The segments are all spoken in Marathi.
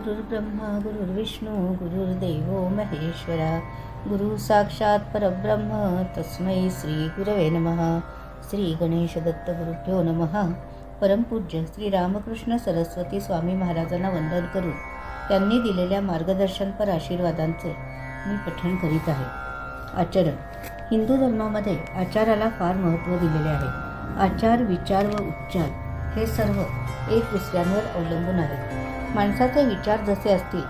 गुरुर्ब्रह्मा गुरुर्विष्णू गुरुर्देवो महेश्वरा गुरु साक्षात परब्रह्म तस्मै श्री गुरवे नमः। श्री गणेश दत्त गुरुभ्यो नमः। परमपूज्य श्री रामकृष्ण सरस्वती स्वामी महाराजांना वंदन करून त्यांनी दिलेल्या मार्गदर्शनपर आशीर्वादांचे मी पठण करीत आहे। आचरण। हिंदू धर्मामध्ये आचाराला फार महत्त्व दिलेले आहे। आचार, विचार व उच्चार हे सर्व एक दुसऱ्यांवर अवलंबून आहेत। माणसाचे विचार जसे असतील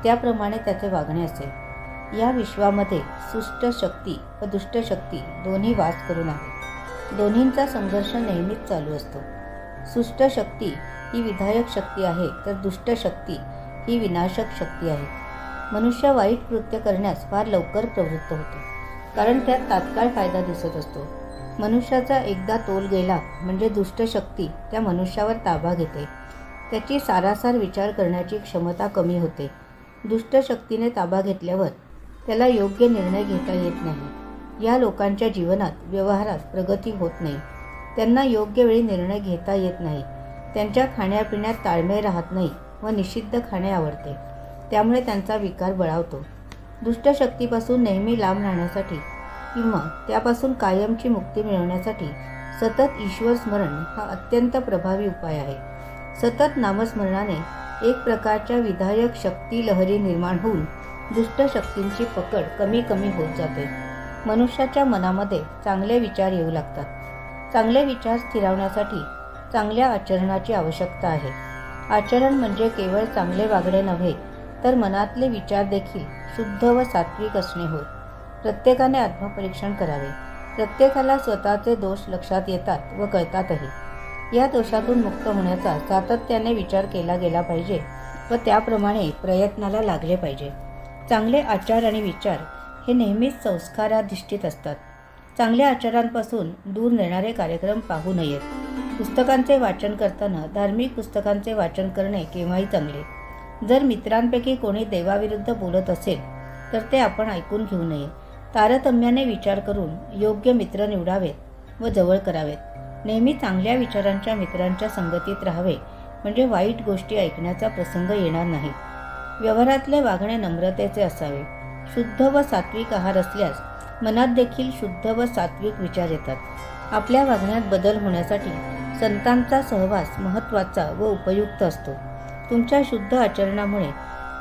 त्याप्रमाणे त्याचे वागणे असेल। या विश्वामध्ये सुष्ट शक्ती व दुष्ट शक्ती दोन्ही वास करून आहेत। दोन्हींचा संघर्ष नेहमीच चालू असतो। सुष्ट शक्ती ही विधायक शक्ती आहे, तर दुष्ट शक्ती ही विनाशक शक्ती आहे। मनुष्य वाईट कृत्य करण्यास फार लवकर प्रवृत्त होतो, कारण त्यात तात्काळ फायदा दिसत असतो। मनुष्याचा एकदा तोल गेला म्हणजे दुष्ट शक्ती त्या मनुष्यावर ताबा घेते। त्याची सारासार विचार करण्याची क्षमता कमी होते। दुष्ट शक्तीने ताबा घेतल्यावर त्याला योग्य निर्णय घेता येत नाही। या लोकांच्या जीवनात, व्यवहारात प्रगती होत नाही। त्यांना योग्य वेळी निर्णय घेता येत नाही। त्यांच्या खाण्यापिण्यात ताळमेळ राहत नाही व निषिद्ध खाणे आवडते, त्यामुळे त्यांचा विकार बळावतो। दुष्ट शक्तीपासून नेहमी लांब राहण्यासाठी किंवा त्यापासून कायमची मुक्ती मिळवण्यासाठी सतत ईश्वर स्मरण हा अत्यंत प्रभावी उपाय आहे। सतत नामस्मरणाने एक प्रकारच्या विधायक शक्ती लहरी निर्माण होऊन दुष्ट शक्तींची पकड कमी कमी होत जाते। मनुष्याच्या मनामध्ये चांगले विचार येऊ लागतात। चांगले विचार स्थिरावण्यासाठी चांगल्या आचरणाची आवश्यकता आहे। आचरण म्हणजे केवळ चांगले वागणे नव्हे, तर मनातले विचार देखील शुद्ध व सात्विक असणे होय। प्रत्येकाने आत्मपरीक्षण करावे। प्रत्येकाला स्वतःचे दोष लक्षात येतात व कळतातही। या दोषातून मुक्त होण्याचा सातत्याने विचार केला गेला पाहिजे व त्याप्रमाणे प्रयत्नाला लागले पाहिजे। चांगले आचार आणि विचार हे नेहमीच संस्काराधिष्ठित असतात। चांगल्या आचारांपासून दूर नेणारे कार्यक्रम पाहू नयेत। पुस्तकांचे वाचन करताना धार्मिक पुस्तकांचे वाचन करणे केव्हाही चांगले। जर मित्रांपैकी कोणी देवाविरुद्ध बोलत असेल तर ते आपण ऐकून घेऊ नये। तारतम्याने विचार करून योग्य मित्र निवडावेत व जवळ करावेत। नेहमी चांगल्या विचारांच्या मित्रांच्या संगतीत राहावे, म्हणजे वाईट गोष्टी ऐकण्याचा प्रसंग येणार नाही। व्यवहारातले वागणे नम्रतेचे असावे। शुद्ध व सात्विक आहार असल्यास मनात देखील शुद्ध व सात्विक विचार येतात। आपल्या वागण्यात बदल होण्यासाठी संतांचा सहवास महत्त्वाचा व उपयुक्त असतो। तुमच्या शुद्ध आचरणामुळे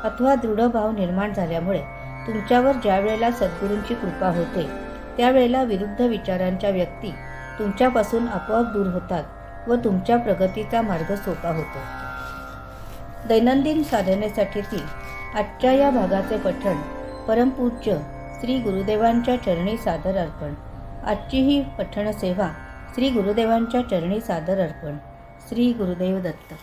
अथवा दृढ भाव निर्माण झाल्यामुळे तुमच्यावर ज्या वेळेला सद्गुरूंची कृपा होते, त्यावेळेला विरुद्ध विचारांच्या व्यक्ती तुमच्यापासून आपोआप दूर होतात व तुमच्या प्रगतीचा मार्ग सोपा होतो। दैनंदिन साधनेसाठीतील आजच्या या भागाचे पठण परमपूज्य श्री गुरुदेवांच्या चरणी सादर अर्पण। आजची ही पठण सेवा श्री गुरुदेवांच्या चरणी सादर अर्पण। श्री गुरुदेव दत्त।